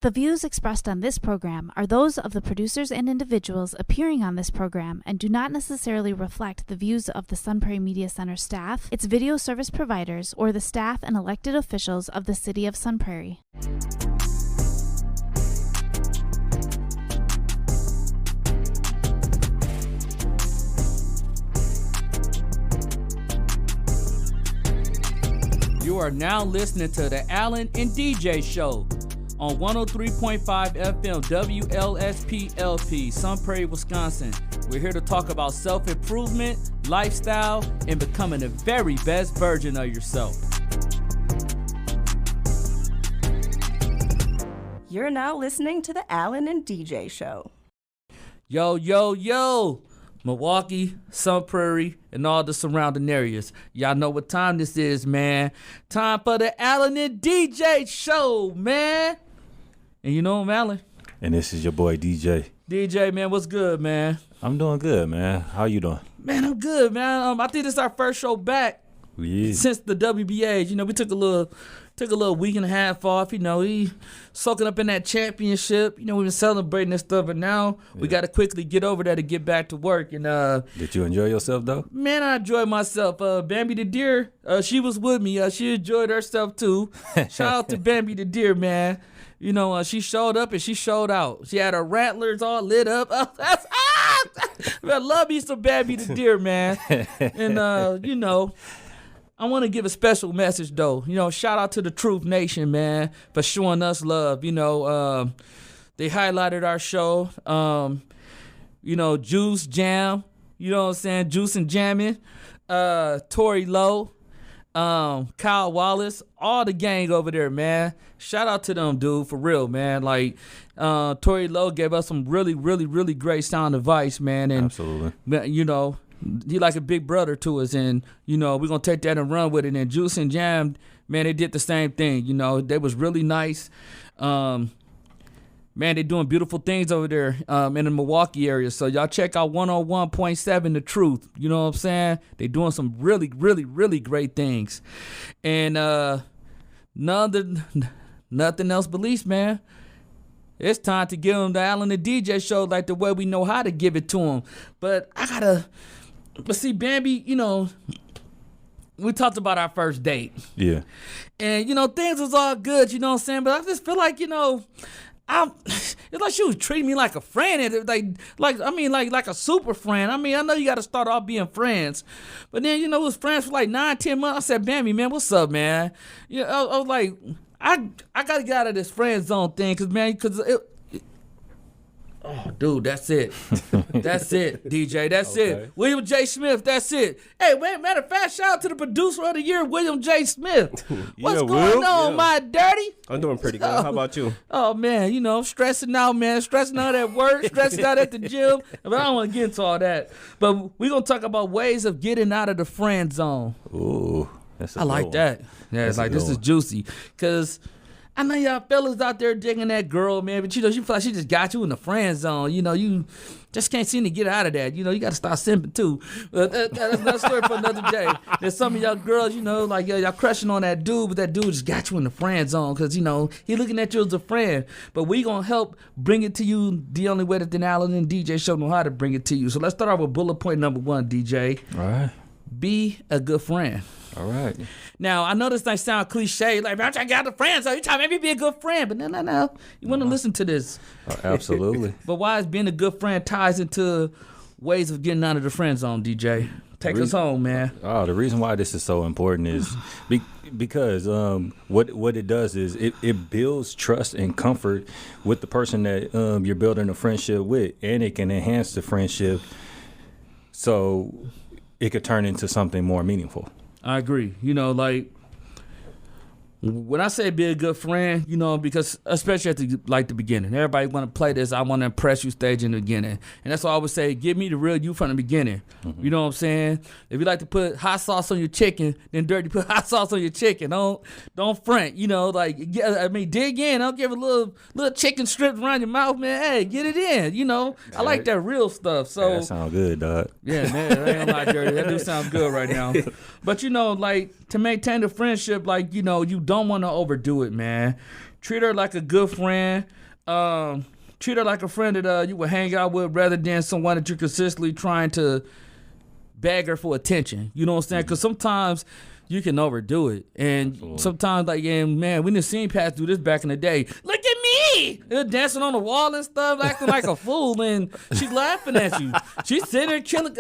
The views expressed on this program are those of the producers and individuals appearing on this program and do not necessarily reflect the views of the Sun Prairie Media Center staff, its video service providers, or the staff and elected officials of the City of Sun Prairie. You are now listening to the Allen and DJ Show on 103.5 FM WLSP-LP, Sun Prairie, Wisconsin. We're here to talk about self-improvement, lifestyle, and becoming the very best version of yourself. You're now listening to the Allen and DJ Show. Yo, yo, yo! Milwaukee, Sun Prairie, and all the surrounding areas. Y'all know what time this is, man. Time for the Allen and DJ Show, man. And you know I'm Allen. And this is your boy, DJ. DJ, man, what's good, man? I'm doing good, man. How you doing? Man, I'm good, man. I think this is our first show back since the WBAs. You know, we took a little week and a half off. You know, we soaking up in that championship. You know, we've been celebrating this stuff, but now we got to quickly get over there to get back to work. And did you enjoy yourself, though? Man, I enjoyed myself. Bambi the deer, she was with me. She enjoyed herself, too. Shout out to Bambi the deer, man. You know, she showed up and she showed out. She had her rattlers all lit up. I love me some Bambi the deer, man. And, you know, I want to give a special message, though. You know, shout out to the Truth Nation, man, for showing us love. You know, they highlighted our show. You know, Juice Jam, you know what I'm saying? Juice and Jamming. Tory Lowe, Kyle Wallace, all the gang over there, man. Shout out to them, dude, for real, man. Like, Tory Lowe gave us some really, really, really great sound advice, man. And, absolutely. You know, he like a big brother to us, and you know we're gonna take that and run with it. And Juice and Jam, man, they did the same thing. You know, they was really nice. Man, they doing beautiful things over there in the Milwaukee area. So y'all check out 101.7 The Truth. You know what I'm saying? They doing some really, really, really great things. And nothing else but least, man. It's time to give them the Allen and DJ Show like the way we know how to give it to them. But see, Bambi, you know, we talked about our first date. Yeah. And, you know, things was all good, you know what I'm saying? But I just feel like, you know, it's like she was treating me like a friend, and like a super friend. I mean, I know you got to start off being friends, but then, you know, it was friends for like 9-10 months. I said, Bambi, man, what's up, man? You know, I was like, I gotta get out of this friend zone thing, oh, dude, that's it. That's it, DJ. That's it. William J. Smith, that's it. Hey, man, matter of fact, shout out to the producer of the year, William J. Smith. What's going on, my dirty? I'm doing pretty good. How about you? Oh, man, you know, stressing out, man. Stressing out at work, stressing out at the gym. But I don't want to get into all that. But we're going to talk about ways of getting out of the friend zone. Ooh, that's a I like that. Yeah, it's like, this is juicy. Because I know y'all fellas out there digging that girl, man, but you know, she feel like she just got you in the friend zone. You know, you just can't seem to get out of that. You know, you got to start simping too. That's another story for another day. There's some of y'all girls, you know, like y'all crushing on that dude, but that dude just got you in the friend zone because, you know, he looking at you as a friend. But we going to help bring it to you the only way that the Allen and DJ Show know how to bring it to you. So let's start off with bullet point number 1, DJ. All right. Be a good friend. All right. Now, I know this might sound cliche, like, I'm trying to get out of friends, so you trying to make me be a good friend. But no. You want to listen to this. Absolutely. But why is being a good friend ties into ways of getting out of the friend zone, DJ? Take us home, man. Oh, the reason why this is so important is because what it does is it builds trust and comfort with the person that you're building a friendship with, and it can enhance the friendship so it could turn into something more meaningful. I agree. You know, like, when I say be a good friend, you know, because especially at the beginning, everybody want to play this I want to impress you stage in the beginning. And that's why I always say, give me the real you from the beginning. Mm-hmm. You know what I'm saying? If you like to put hot sauce on your chicken, then dirty put hot sauce on your chicken. Don't front, you know, like, I mean, dig in. Don't give a little chicken strips around your mouth, man. Hey, get it in, you know. I like that real stuff. So that sounds good, dog. Yeah, man, I ain't gonna lie, dirty. That do sound good right now. But, you know, like, to maintain the friendship, like, you know, you don't want to overdo it, man. treat her like a good friend. Treat her like a friend that you would hang out with rather than someone that you're consistently trying to beg her for attention. You know what I'm saying? Because sometimes you can overdo it. And sometimes, like, yeah, man, we done seen Pat do this back in the day. Look at me! They're dancing on the wall and stuff, acting like a fool, and she's laughing at you. She's sitting there chilling.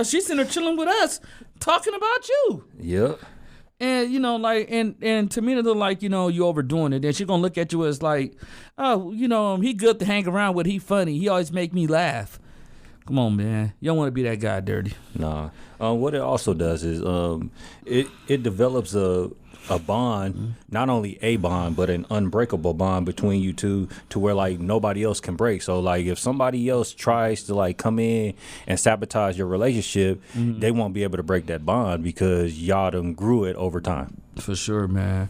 She's sitting there chilling with us, talking about you. Yep. And, you know, like, and to me, it look like, you know, you overdoing it. Then she gonna look at you as like, oh, you know, he good to hang around with. He funny. He always make me laugh. Come on, man. You don't want to be that guy dirty. Nah. What it also does is it develops a bond, not only a bond, but an unbreakable bond between you two, to where like nobody else can break. So like if somebody else tries to like come in and sabotage your relationship, they won't be able to break that bond because y'all done grew it over time. For sure, man.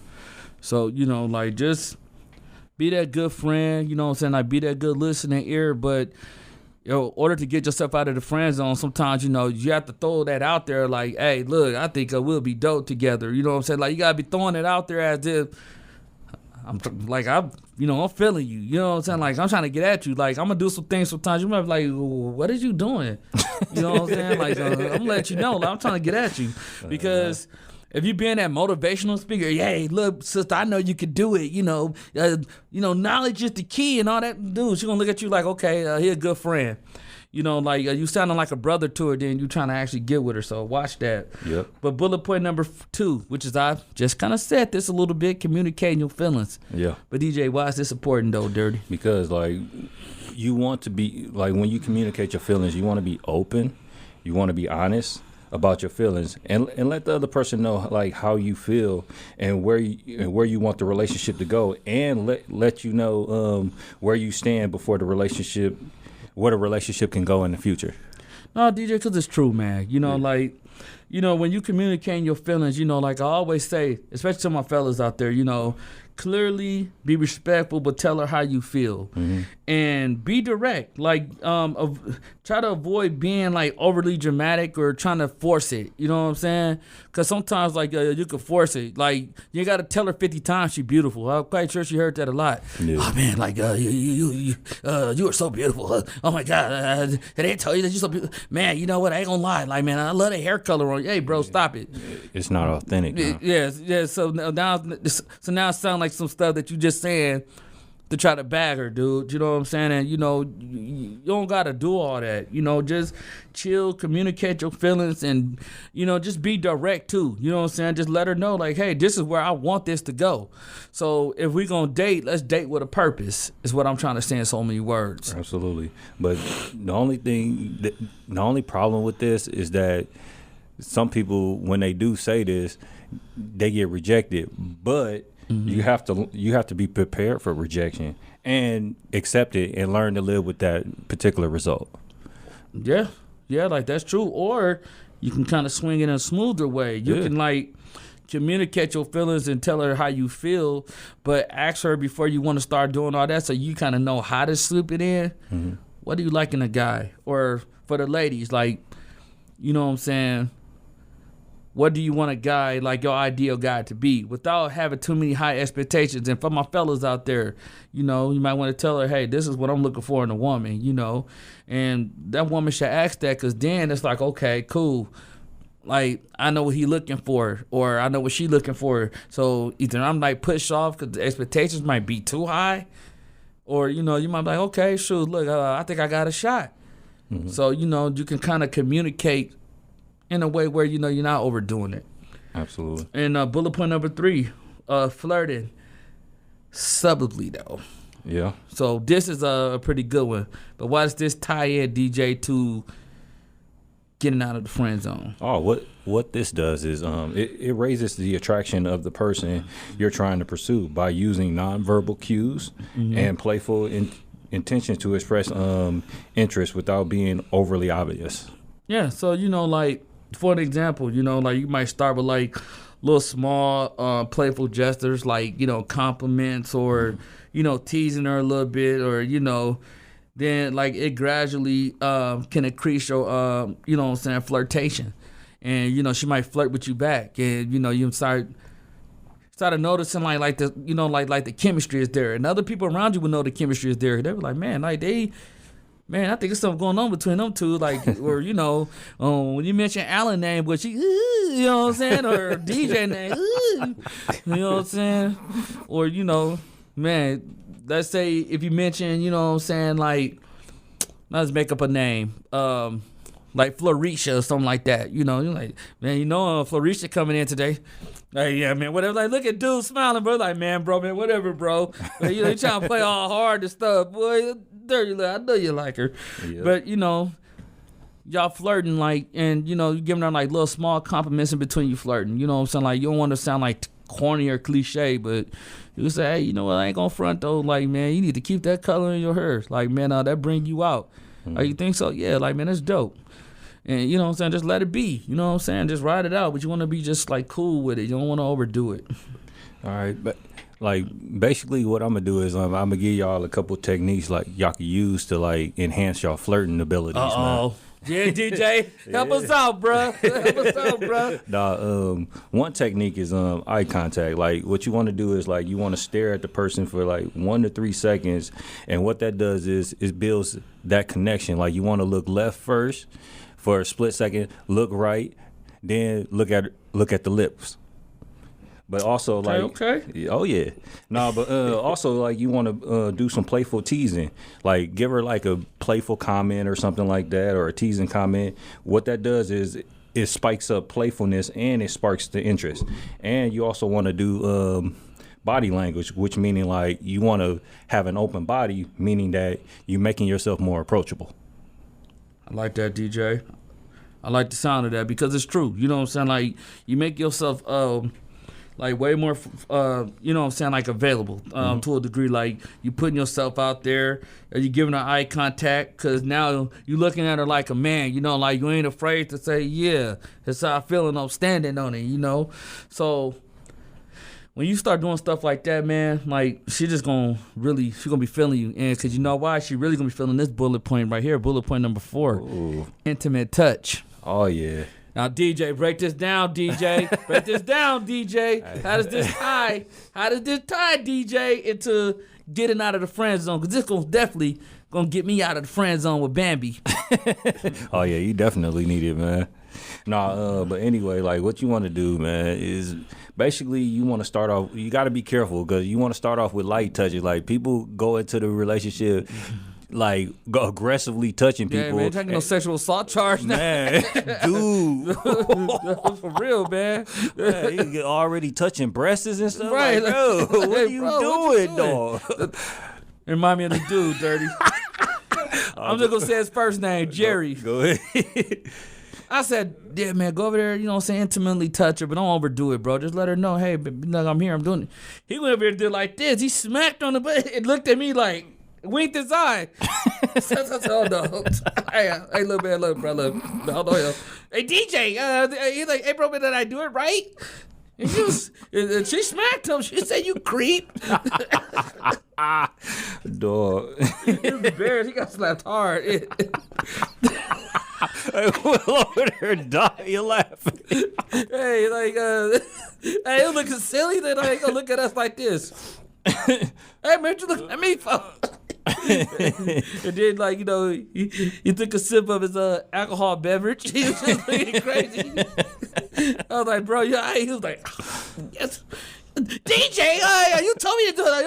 So, you know, like, just be that good friend, you know what I'm saying? Like, be that good listening ear, but in order to get yourself out of the friend zone, sometimes, you know, you have to throw that out there like, hey, look, I think we'll be dope together. You know what I'm saying? Like, you got to be throwing it out there as if, I'm feeling you. You know what I'm saying? Like, I'm trying to get at you. Like, I'm going to do some things sometimes. You might be like, what is you doing? You know what I'm saying? Like, I'm going to let you know. Like, I'm trying to get at you. Because if you being that motivational speaker, hey, look, sister, I know you can do it. You know, knowledge is the key and all that. Dude, she's going to look at you like, okay, he a good friend. You know, like, you sounding like a brother to her, then you trying to actually get with her. So watch that. Yep. But bullet point number 2, which is, I just kind of said this a little bit, communicating your feelings. Yeah. But DJ, why is this important though, Dirty? Because like you want to be, like, when you communicate your feelings, you want to be open, you want to be honest about your feelings, and let the other person know like how you feel and where you want the relationship to go, and let you know where you stand before the relationship, where the relationship can go in the future. No, DJ, because it's true, man. You know, like, you know, when you communicate your feelings, you know, like I always say, especially to my fellas out there, you know, clearly be respectful, but tell her how you feel, and be direct. Like, try to avoid being like overly dramatic or trying to force it. You know what I'm saying? Because sometimes like you can force it. Like, you got to tell her 50 times she's beautiful. I'm quite sure she heard that a lot. Yeah. Oh man, like you are so beautiful. Oh my God, they didn't tell you that you're so beautiful. Man, you know what? I ain't gonna lie. Like, man, I love the hair color on you. Hey, bro, stop it. It's not authentic. No. Yeah. So now it sounds like some stuff that you just saying to try to bag her, dude. You know what I'm saying? And, you know, you don't got to do all that. You know, just chill, communicate your feelings, and, you know, just be direct, too. You know what I'm saying? Just let her know, like, hey, this is where I want this to go. So if we're going to date, let's date with a purpose, is what I'm trying to say in so many words. Absolutely. But the only problem with this is that some people, when they do say this, they get rejected. But you have to be prepared for rejection and accept it and learn to live with that particular result. Yeah, like that's true. Or you can kind of swing it in a smoother way. You can like communicate your feelings and tell her how you feel, but ask her before you want to start doing all that, so you kind of know how to slip it in. What do you like in a guy? Or for the ladies, like, you know what I'm saying? What do you want a guy, like your ideal guy, to be, without having too many high expectations? And for my fellas out there, you know, you might want to tell her, hey, this is what I'm looking for in a woman, you know. And that woman should ask that, because then it's like, okay, cool. Like, I know what he looking for, or I know what she looking for. So either I'm like pushed off because the expectations might be too high, or, you know, you might be like, okay, shoot, look, I think I got a shot. So, you know, you can kind of communicate in a way where, you know, you're not overdoing it. Absolutely. And bullet point number 3, flirting subtly, though. Yeah. So this is a pretty good one. But why does this tie in, DJ, to getting out of the friend zone? Oh, what this does is it raises the attraction of the person you're trying to pursue by using nonverbal cues and playful intentions to express interest without being overly obvious. Yeah. So, you know, like, for an example, you know, like you might start with like little small playful gestures, like, you know, compliments, or, you know, teasing her a little bit, or, you know, then like it gradually can increase your, you know what I'm saying, flirtation. And, you know, she might flirt with you back, and, you know, you start started noticing like the like the chemistry is there, and other people around you will know the chemistry is there. They were like, man, I think there's something going on between them two, like, or when you mention Alan name, but you know what I'm saying, or DJ name, you know what I'm saying, or man, let's say if you mention, you know what I'm saying, like, let's make up a name, like Florisha or something like that. You're like, man, Florisha coming in today. Like, yeah, man, whatever. Like, look at dude smiling, bro. Like, man, whatever, bro. But, you trying to play all hard and stuff. Boy, dirty little, I know you like her. Yeah. But, y'all flirting, like, and, you giving her, like, little small compliments in between you flirting. You know what I'm saying? Like, you don't want to sound, like, corny or cliche, but you say, hey, you know what? I ain't going to front, though. Like, man, you need to keep that color in your hair. Like, man, that bring you out. Mm-hmm. You think so? Yeah, like, man, that's dope. And you know what I'm saying, just let it be. You know what I'm saying, just ride it out. But you want to be just like cool with it. You don't want to overdo it. All right, but like basically what I'm gonna do is I'm gonna give y'all a couple techniques like y'all can use to like enhance y'all flirting abilities. Man. Yeah, DJ, help us out, bro. Help us out, bro. Nah, one technique is eye contact. Like what you want to do is like you want to stare at the person for like 1 to 3 seconds, and what that does is it builds that connection. Like you want to look left first for a split second, look right, then look at the lips. But also like, okay. Oh yeah, but also like you want to do some playful teasing, like give her like a playful comment or something like that, or a teasing comment. What that does is it spikes up playfulness and it sparks the interest. And you also want to do body language, which meaning like you want to have an open body, meaning that you're making yourself more approachable. I like that, DJ. I like the sound of that because it's true. You know what I'm saying? Like you make yourself like way more, you know what I'm saying, like available to a degree. Like you putting yourself out there, or you giving her eye contact, because now you looking at her like a man. Like you ain't afraid to say, yeah, that's how I feel and I'm standing on it. So when you start doing stuff like that, man, like she gonna be feeling you, and because you know why, she really gonna be feeling this bullet point right here, bullet point number 4, Ooh. Intimate touch. Oh yeah. Now DJ, break this down, DJ. Break this down, DJ. How does this tie, DJ, into getting out of the friend zone? Because this gonna definitely gonna get me out of the friend zone with Bambi. Oh yeah, you definitely need it, man. But anyway, like what you want to do, man, is basically you want to start off. You got to be careful because you want to start off with light touches. Like people go into the relationship like aggressively touching people. Yeah, man, taking no sexual assault charge now. Man, dude. For real, man. You already touching breasts and stuff. Right. Like, bro, what are you doing, dog? Remind me of the dude, Dirty. I'm just going to say his first name, Jerry. Go ahead. I said, yeah, man, go over there, you know what I'm saying, intimately touch her, but don't overdo it, bro. Just let her know, hey, look, I'm here, I'm doing it. He went over here and did like this. He smacked on the butt and looked at me like, winked his eye. Oh, no. Hey, little man, look, bro, look. Hold on. Hey, DJ, he's like, hey, bro, did I do it right? And she smacked him. She said, you creep. Dog. He was embarrassed. He got slapped hard. Hey, over there, die. You're laughing. Hey, like, hey, you looking silly? Then I ain't gonna look at us like this. Hey, man, you look at me, folks. And then, like, he took a sip of his alcohol beverage. He was just looking crazy. I was like, bro, he was like, yes. DJ, you told me to do it. Like,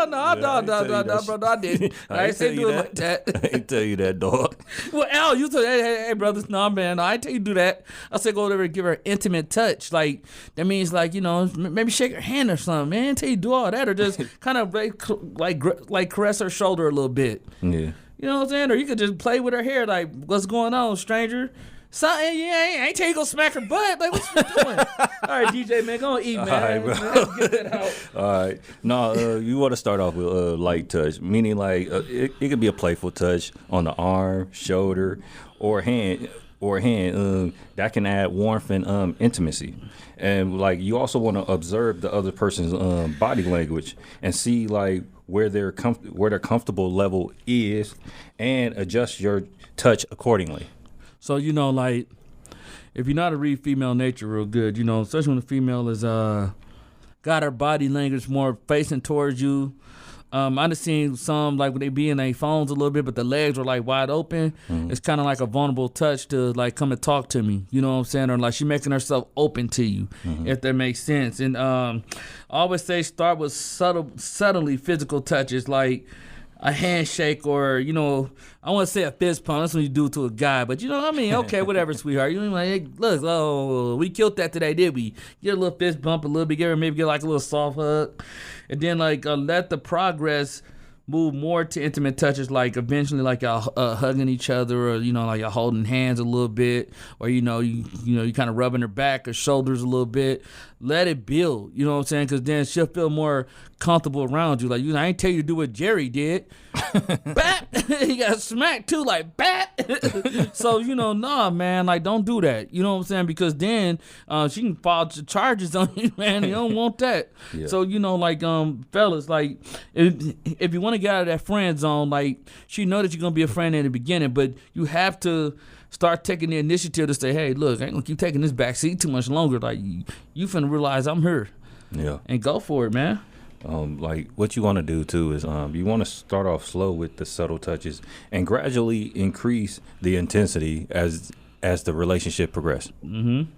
no, bro, no, I didn't. I ain't say do it like that. I ain't tell you that, dog. Well, Al, you told, hey, brothers, no, man, no, I ain't tell you to do that. I said go over and give her an intimate touch. Like, that means, like, maybe shake her hand or something, man. I ain't tell you to do all that, or just kind of like caress her shoulder a little bit. Yeah. You know what I'm saying? Or you could just play with her hair, like, what's going on, stranger? Something, yeah, I ain't tell you to go smack her butt. Like, what you doing? All right, DJ, man, go and eat, man. All right, bro. Let's get that out. All right. No, you want to start off with light touch, meaning like it could be a playful touch on the arm, shoulder, or hand. That can add warmth and intimacy. And like you also want to observe the other person's body language and see like where their comfortable level is, and adjust your touch accordingly. So, like, if you know how to read female nature real good, especially when the female is got her body language more facing towards you. I done seen some like when they be in their phones a little bit, but the legs are like wide open. It's kind of like a vulnerable touch to like come and talk to me. You know what I'm saying? Or like she making herself open to you, if that makes sense. And I always say start with subtly physical touches like a handshake or, you know, I want to say a fist pump. That's what you do to a guy. But, you know what I mean? Okay, whatever, sweetheart. You know, like, hey, look, oh, we killed that today, did we? Get a little fist bump, a little bit, maybe get like a little soft hug. And then, like, let the progress move more to intimate touches, like eventually like y'all hugging each other, or, you know, like y'all holding hands a little bit, or, you kind of rubbing her back or shoulders a little bit. Let it build, you know what I'm saying? Because then she'll feel more comfortable around you. Like, I ain't tell you to do what Jerry did. Bat! He got smacked too, like, bat! So, nah, man, like, don't do that. You know what I'm saying? Because then she can file charges on you, man. You don't want that. Yeah. So, fellas, like, if you want to get out of that friend zone, like, she know that you're going to be a friend in the beginning, but you have to start taking the initiative to say, hey, look, I ain't gonna keep taking this back seat too much longer. Like, you finna realize I'm here. Yeah. And go for it, man. Like, what you want to do, too, is you want to start off slow with the subtle touches and gradually increase the intensity as the relationship progresses. Mm-hmm.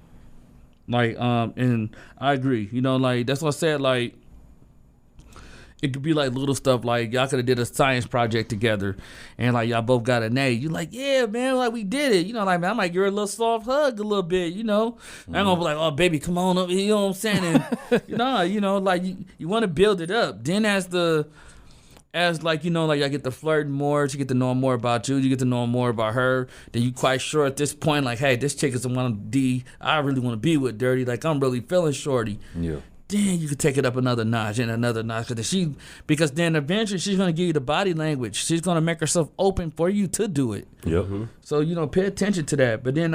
Like, and I agree. Like, that's what I said, like, it could be like little stuff like y'all could have did a science project together and like y'all both got an A. You like, yeah, man, like we did it. Like, man, I might give her a little soft hug a little bit, I ain't gonna be like, oh, baby, come on up here, you know what I'm saying? And, like you want to build it up. Then as y'all get to flirt more, she get to know more about you get to know more about her, then you quite sure at this point, like, hey, this chick is the one I really want to be with, Dirty. Like, I'm really feeling shorty. Yeah. Then you could take it up another notch and another notch, because then eventually she's gonna give you the body language. She's gonna make herself open for you to do it. Yep. So pay attention to that. But then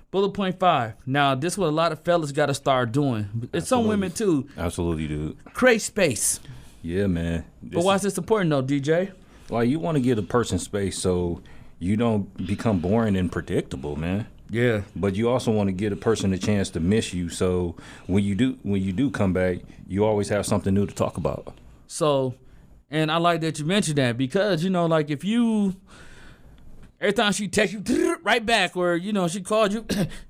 bullet point 5. Now this is what a lot of fellas got to start doing. It's some women too. Absolutely, dude. Create space. Yeah, man. But why is this important though, DJ? Like, you want to give a person space so you don't become boring and predictable, man. Yeah. But you also want to give a person a chance to miss you, so when you do come back, you always have something new to talk about. So, and I like that you mentioned that, because like if you every time she texts you right back, or she called you,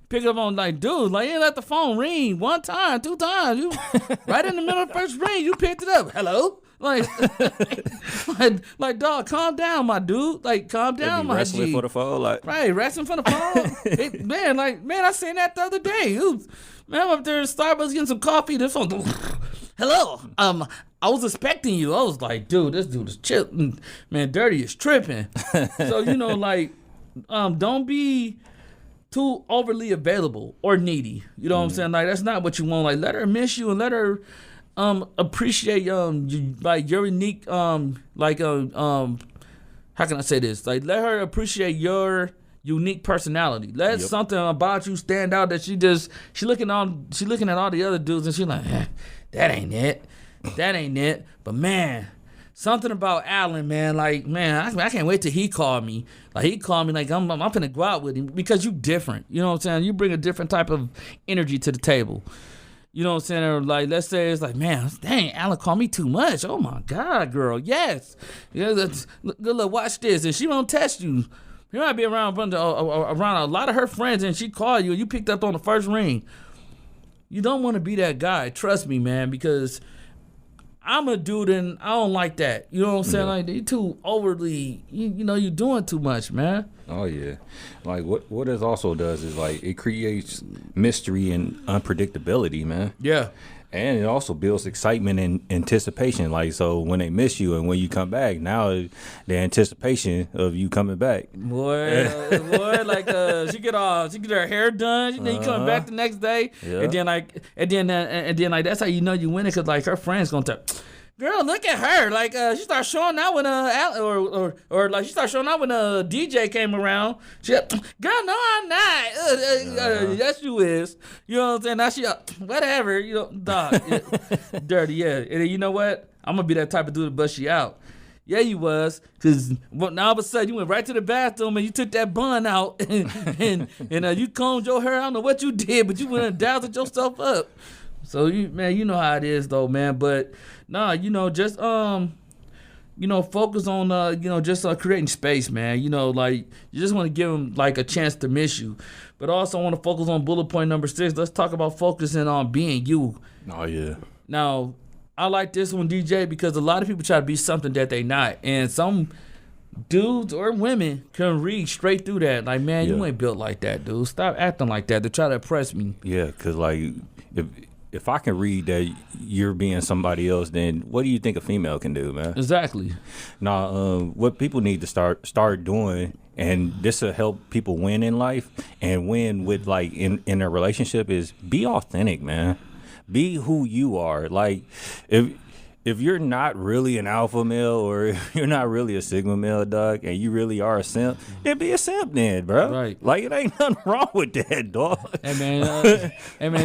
pick up on, like, dude, like, you let the phone ring 1 time, 2 times, you right in the middle of the first ring, you picked it up. Hello. Like, dog, calm down, my dude. Like, calm down, my G. Wrestling for the phone, like. Right, wrestling for the phone. Man, I seen that the other day. Man, I'm up there at Starbucks getting some coffee. This phone, hello. I was expecting you. I was like, dude, this dude is chill. Man, Dirty is tripping. So, don't be too overly available or needy. You know what I'm saying? Like, that's not what you want. Like, let her miss you and let her appreciate your unique how can I say this? Like, let her appreciate your unique personality. Let something about you stand out that she looking at all the other dudes and she's like, that ain't it. That ain't it. But man, something about Alan, man, like, man, I can't wait till he called me. Like, he called me like I'm finna go out with him, because you different. You know what I'm saying? You bring a different type of energy to the table. You know what I'm saying? Or like, let's say it's like, man, dang, Alan called me too much. Oh my God, girl, yes. Look, watch this. And she won't test you. You might be around a lot of her friends, and she called you and you picked up on the first ring. You don't want to be that guy. Trust me, man, because I'm a dude and I don't like that. You know what I'm saying? Yeah. Like, you too overly, you're doing too much, man. Oh, yeah. Like, what it also does is, like, it creates mystery and unpredictability, man. Yeah. And it also builds excitement and anticipation. Like, so when they miss you and when you come back, now the anticipation of you coming back. Boy, like, she get her hair done. You coming back the next day, yeah. and then that's how you know you win it, because like her friends gonna tell, girl, look at her. Like, she started showing out when or like she started showing out when DJ came around. She, girl, no, I'm not. Yes, you is. You know what I'm saying? Now she, whatever. Dog, Dirty, yeah. And then, you know what? I'm gonna be that type of dude to bust you out. Yeah, you was, because now all of a sudden you went right to the bathroom and you took that bun out and you combed your hair. I don't know what you did, but you went and dazzled yourself up. So you know how it is though, man. But nah, just focus on just creating space, man. Like you just want to give them like a chance to miss you, but also want to focus on bullet point number 6. Let's talk about focusing on being you. Oh yeah. Now, I like this one, DJ, because a lot of people try to be something that they not, and some dudes or women can read straight through that. Like, man, you ain't built like that, dude. Stop acting like that to try to impress me. Yeah, because like if I can read that you're being somebody else, then what do you think a female can do, man? Exactly. Now, what people need to start doing, and this will help people win in life and win with like in a relationship, is be authentic, man. Be who you are. Like if you're not really an alpha male, or if you're not really a sigma male, dog, and you really are a simp, then be a simp then, bro. Right. Like, it ain't nothing wrong with that, dog. Hey man,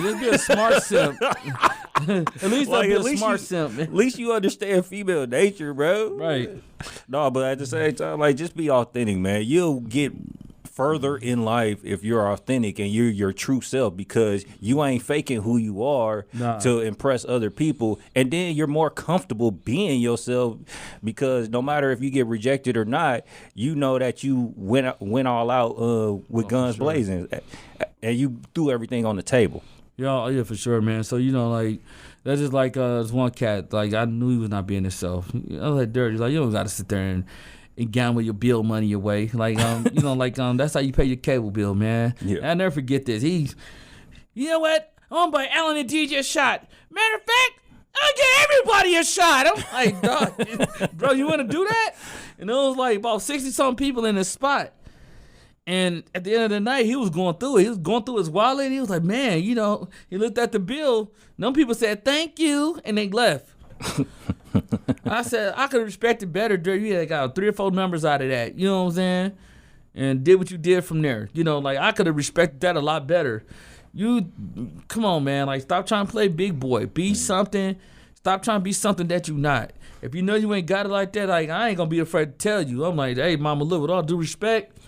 just be a smart simp. At least Like, be at a least smart you- simp, man. At least you understand female nature, bro. Right. No, but at the same time, like, just be authentic, man. You'll get further in life if you're authentic and you're your true self, because you ain't faking who you are to impress other people, and then you're more comfortable being yourself, because no matter if you get rejected or not, you know that you went all out with guns blazing, and you threw everything on the table. Yeah, for sure, man. So like that's just like this one cat. Like, I knew he was not being himself. I was like, dirty. Like, you don't gotta sit there and gamble your bill money away. Like, that's how you pay your cable bill, man. Yeah. I'll never forget this. You know what? I'm gonna buy Alan and DJ a shot. Matter of fact, I'll get everybody a shot. I'm like, dog, bro, you wanna do that? And it was like about 60-something people in this spot. And at the end of the night, he was going through it. He was going through his wallet, and he was like, man, he looked at the bill. Them people said, thank you, and they left. I said, I could have respected better, Dirty. You had got 3 or 4 numbers out of that. You know what I'm saying? And did what you did from there. Like, I could have respected that a lot better. Come on, man. Like, stop trying to play big boy. Be something. Stop trying to be something that you not. If you know you ain't got it like that, like, I ain't going to be afraid to tell you. I'm like, hey, Mama Lou, with all due respect,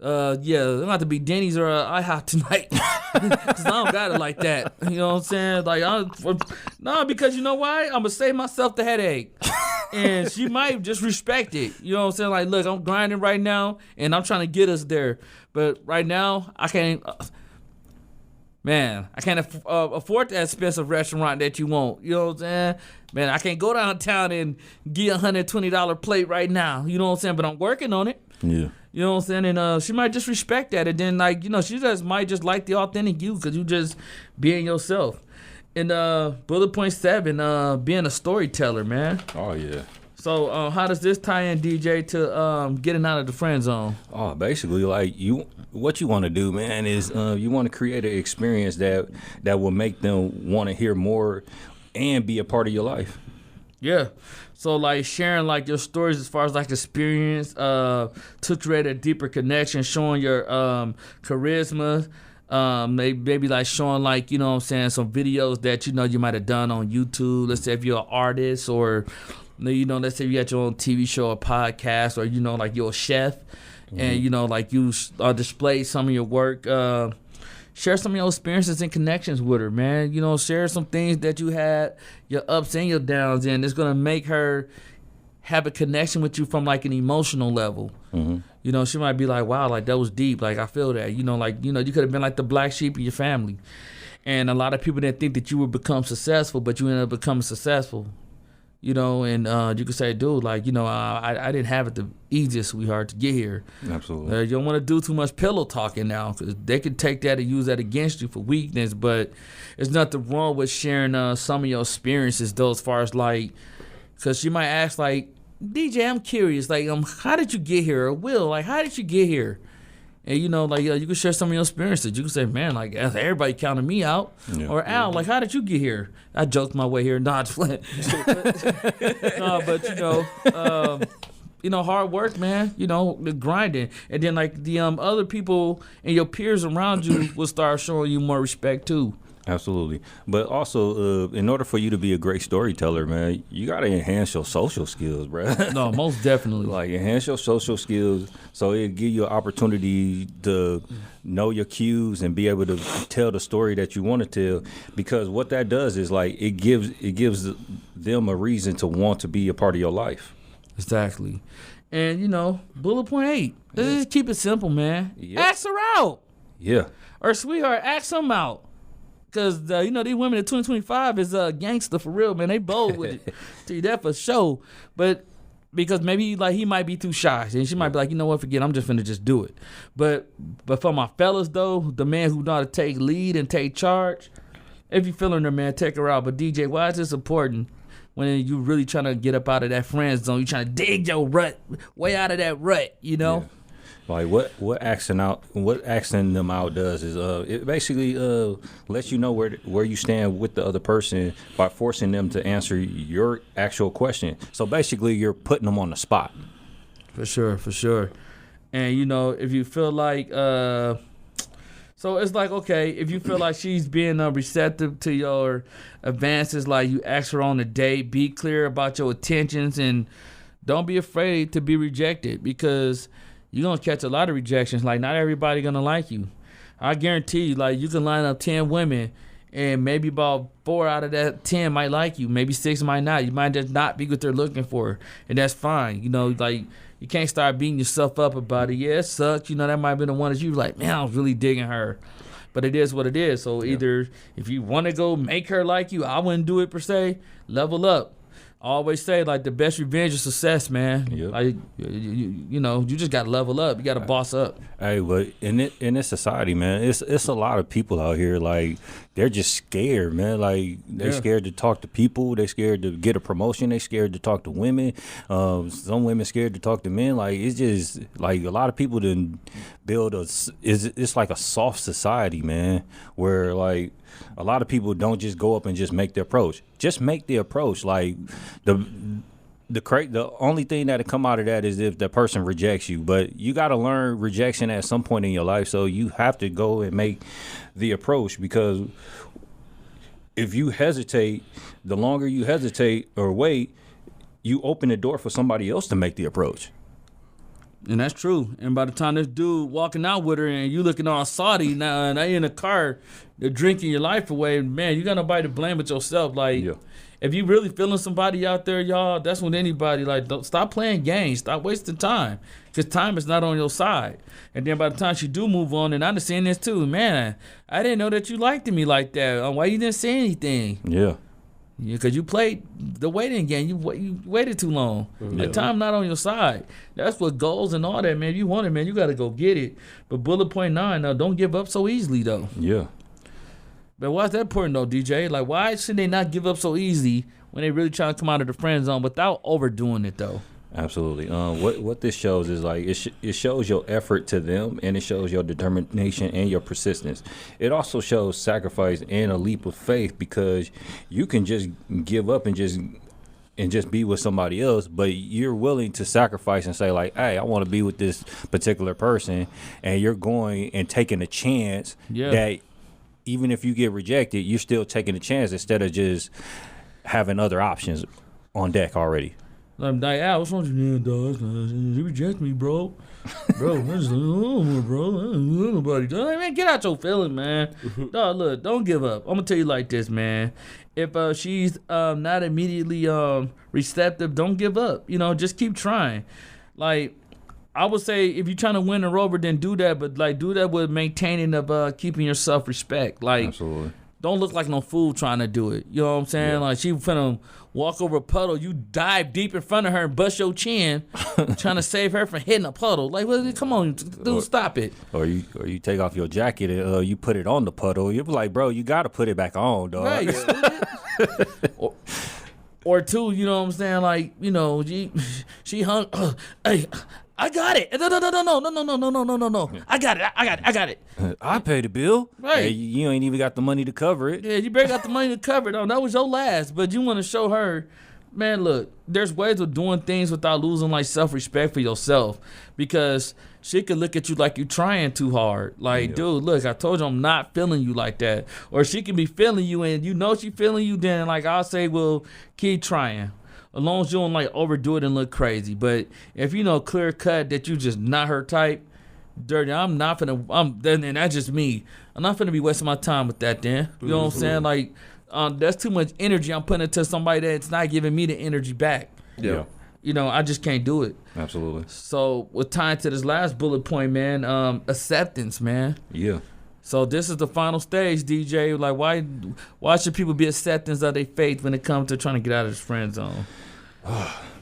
I'm going to have to be Denny's or IHOP tonight. Because I don't got it like that. You know what I'm saying? Like, because you know why? I'm going to save myself the headache. And she might just respect it. You know what I'm saying? Like, look, I'm grinding right now, and I'm trying to get us there. But right now, I can't... Man, I can't afford that expensive restaurant that you want. You know what I'm saying? Man, I can't go downtown and get $120 plate right now. You know what I'm saying? But I'm working on it. Yeah. You know what I'm saying? And she might just respect that. And then, like, she just might just like the authentic you, because you just being yourself. And bullet point 7, being a storyteller, man. Oh, yeah. So how does this tie in, DJ, to getting out of the friend zone? Oh, basically, like, what you want to do, man, is you want to create an experience that will make them want to hear more and be a part of your life. Yeah. So, like, sharing, like, your stories as far as, like, experience to create a deeper connection, showing your charisma, maybe, like, showing, like, you know what I'm saying, some videos that, you might have done on YouTube. Let's say if you're an artist, or, let's say you got your own TV show or podcast, or, like, you're a chef, and, like, you display some of your work. Share some of your experiences and connections with her, man. Share some things that you had, your ups and your downs, and it's going to make her have a connection with you from, like, an emotional level. Mm-hmm. She might be like, wow, like, that was deep. Like, I feel that. You could have been like the black sheep of your family. And a lot of people didn't think that you would become successful, but you ended up becoming successful. And you could say, dude, like, I didn't have it the easiest, sweetheart, to get here. Absolutely. You don't want to do too much pillow talking now, because they could take that and use that against you for weakness. But there's nothing wrong with sharing some of your experiences, though, as far as, like, because she might ask, like, DJ, I'm curious, like, how did you get here? Or Will, like, how did you get here? And, you can share some of your experiences. You can say, man, like, everybody counted me out. Yeah. Or, Al, like, how did you get here? I joked my way here. No, it's flat. No, but, hard work, man. The grinding. And then, like, the other people and your peers around you will start showing you more respect, too. Absolutely. But also, in order for you to be a great storyteller, man, you got to enhance your social skills, bro. No, most definitely. Like, enhance your social skills so it give you an opportunity to know your cues and be able to tell the story that you want to tell. Because what that does is, like, it gives them a reason to want to be a part of your life. Exactly. And, bullet point 8. Let's just keep it simple, man. Yep. Ask her out. Yeah. Or, sweetheart, ask them out. Because, these women in 2025 is gangster for real, man. They bold with it. Tell you that for sure. But because maybe, like, he might be too shy. And she might be like, you know what, forget it. I'm just finna just do it. But for my fellas, though, the man who know how to take lead and take charge, if you feeling her, man, take her out. But, DJ, why is this important? When you really trying to get up out of that friend zone, you trying to dig your rut, way out of that rut, Yeah. Like what asking them out does is it basically lets you know where you stand with the other person by forcing them to answer your actual question. So basically, you're putting them on the spot. For sure. And if you feel like so it's like, okay, if you feel like she's being receptive to your advances, like you ask her on a date, be clear about your intentions and don't be afraid to be rejected because you're going to catch a lot of rejections. Like, not everybody going to like you. I guarantee you, like, you can line up 10 women and maybe about 4 out of that 10 might like you. Maybe 6 might not. You might just not be what they're looking for, and that's fine. Like, you can't start beating yourself up about it. Yeah, it sucks. That might have been the one that you like, man, I was really digging her. But it is what it is. So either if you want to go make her like you, I wouldn't do it per se, level up. I always say, like, the best revenge is success, man. Yep. Like, you just got to level up. You got to boss up. Hey, but in this society, man, it's a lot of people out here, like, they're just scared, man. Like, they're scared to talk to people. They're scared to get a promotion. They're scared to talk to women. Some women scared to talk to men. Like, it's just, like, a lot of people didn't build it's like a soft society, man, where, like, a lot of people don't just go up and just make the approach. Just make the approach. Like, the only thing that'll come out of that is if the person rejects you. But you got to learn rejection at some point in your life. So you have to go and make the approach, because if you hesitate, the longer you hesitate or wait, you open the door for somebody else to make the approach. And that's true. And by the time this dude walking out with her and you looking all salty now and they in the car, they're drinking your life away, man, you got nobody to blame but yourself. Like, if you really feeling somebody out there, y'all, that's when anybody, like, don't stop playing games. Stop wasting time. Because time is not on your side. And then by the time she do move on, and I understand this too, man, I didn't know that you liked me like that. Why you didn't say anything? Yeah. Because you played the waiting game. You waited too long. Like, time not on your side. That's what goals and all that, man. If you want it, man, you got to go get it. But bullet point 9, now, don't give up so easily, though. Yeah. But why is that important, though, DJ? Like, why should they not give up so easy when they really trying to come out of the friend zone without overdoing it, though? Absolutely. What this shows is, like, it shows your effort to them, and it shows your determination and your persistence. It also shows sacrifice and a leap of faith, because you can just give up and just be with somebody else, but you're willing to sacrifice and say, like, hey, I want to be with this particular person, and you're going and taking a chance that even if you get rejected, you're still taking a chance instead of just having other options on deck already. I'm like, what's wrong with you, dog? You reject me, bro. Bro, bro. I don't know nobody. Man, get out your feelings, man. Dog, look, don't give up. I'm gonna tell you like this, man. If she's not immediately receptive, don't give up. Just keep trying. Like, I would say, if you're trying to win her over, then do that. But, like, do that with maintaining of keeping your self-respect. Like, absolutely. Don't look like no fool trying to do it. You know what I'm saying? Yeah. Like, she finna walk over a puddle. You dive deep in front of her and bust your chin, trying to save her from hitting a puddle. Like, well, come on, dude, stop it. Or you take off your jacket and you put it on the puddle. You're like, bro, you got to put it back on, dog. Right. Or two, you know what I'm saying? Like, she hung. Hey, I got it. No. I got it. I paid the bill. Right. Hey, you ain't even got the money to cover it. Yeah, you barely got the money to cover it. That was your last. But you want to show her, Man, look, there's ways of doing things without losing like self-respect for yourself, because she could look at you like you trying too hard. Like, dude, look, I told you I'm not feeling you like that. Or she can be feeling you and you know she feeling you, then like I'll say, well, keep trying. As long as you don't like overdo it and look crazy. But if you know clear cut that you just not her type, dirty, and that's just me. I'm not finna be wasting my time with that then. You know what I'm saying? Like, that's too much energy I'm putting into somebody that's not giving me the energy back. Yeah. You know, I just can't do it. Absolutely. So, with tying to this last bullet point, man, acceptance, man. Yeah. So this is the final stage, DJ. Like, why should people be acceptance of their faith when it comes to trying to get out of this friend zone?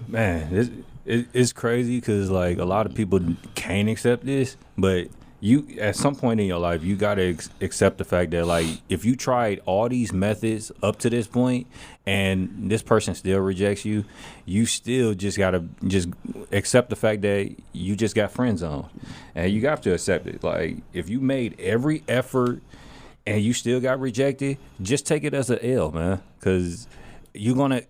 Man, it's crazy because like a lot of people can't accept this, but you at some point in your life you gotta accept the fact that like if you tried all these methods up to this point and this person still rejects you, you still just gotta just accept the fact that you just got friend zoned, and you have to accept it. Like if you made every effort and you still got rejected, just take it as an L, man, because you're gonna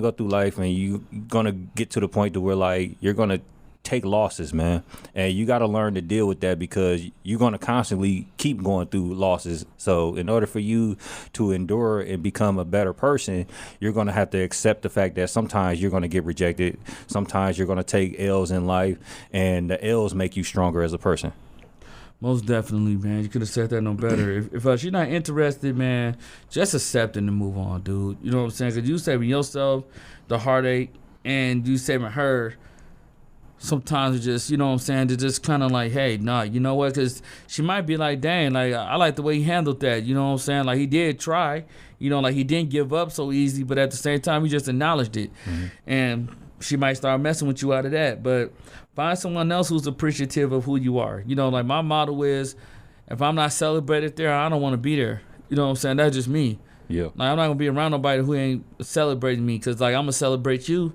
go through life and you're gonna get to the point to where like you're gonna take losses, man, and you got to learn to deal with that because you're going to constantly keep going through losses. So in order for you to endure and become a better person, you're going to have to accept the fact that sometimes you're going to get rejected, sometimes you're going to take L's in life, and the L's make you stronger as a person. Most definitely, man. You could have said that no better. If she's not interested, man, just accept it and move on, dude. You know what I'm saying? Because you saving yourself the heartache and you saving her. Sometimes it just, you know what I'm saying, it's just kind of like, hey, nah, you know what, because she might be like, dang, like, I like the way he handled that, you know what I'm saying, like, he did try, you know, like, he didn't give up so easy, but at the same time, he just acknowledged it, and she might start messing with you out of that, but find someone else who's appreciative of who you are, you know, like, my motto is, if I'm not celebrated there, I don't want to be there, you know what I'm saying, that's just me, Yeah. like, I'm not going to be around nobody who ain't celebrating me, because, like, I'm going to celebrate you,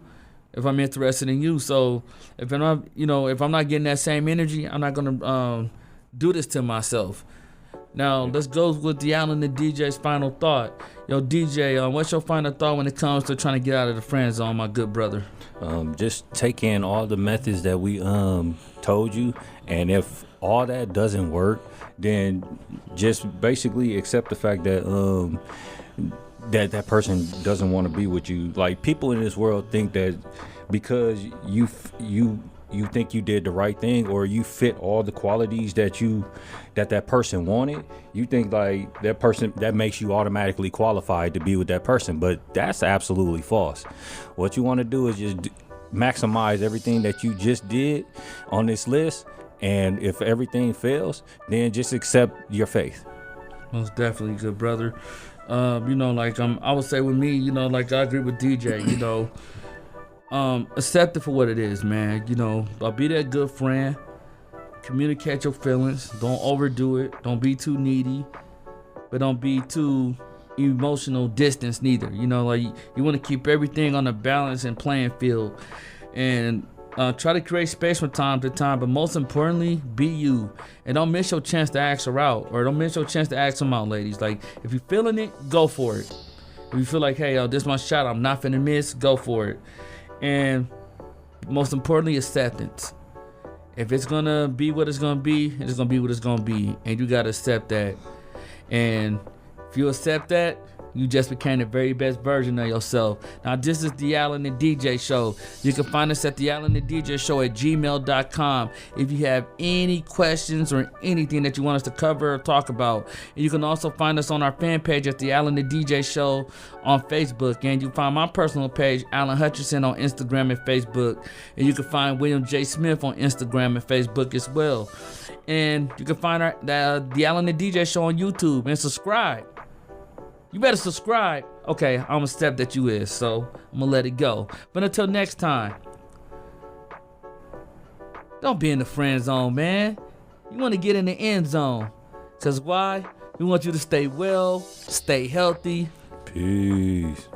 if I'm interested in you. So if I'm not getting that same energy, I'm not gonna do this to myself. Now let's go with the Allen and DJ's final thought. Yo, DJ, what's your final thought when it comes to trying to get out of the friend zone, my good brother? Just take in all the methods that we told you, and if all that doesn't work, then just basically accept the fact that that person doesn't want to be with you. Like, people in this world think that because you think you did the right thing or you fit all the qualities that person wanted, you think like that person, that makes you automatically qualified to be with that person. But that's absolutely false. What you want to do is just maximize everything that you just did on this list, and if everything fails, then just accept your faith. Most definitely, good brother. I would say with me, you know, like I agree with DJ, you know, accept it for what it is, man. You know, be that good friend, communicate your feelings, don't overdo it, don't be too needy, but don't be too emotional distance neither. You know, like you want to keep everything on a balance and playing field, and try to create space from time to time, but most importantly, be you. And don't miss your chance to ask her out, or don't miss your chance to ask them out, ladies. Like, if you're feeling it, go for it. If you feel like, hey, yo, this is my shot, I'm not finna miss, go for it. And most importantly, acceptance. If it's gonna be what it's gonna be, it's gonna be what it's gonna be. And you gotta accept that. And if you accept that, you just became the very best version of yourself. Now, this is the Allen and DJ Show. You can find us at the Allen and DJ Show at gmail.com if you have any questions or anything that you want us to cover or talk about. And you can also find us on our fan page at the Allen and DJ Show on Facebook. And you can find my personal page, Allen Hutchinson, on Instagram and Facebook. And you can find William J. Smith on Instagram and Facebook as well. And you can find the Allen and DJ Show on YouTube, and subscribe. You better subscribe. Okay, I'm gonna step that you is, so I'm gonna let it go. But until next time, don't be in the friend zone, man. You want to get in the end zone. Cause why? We want you to stay well, stay healthy. Peace.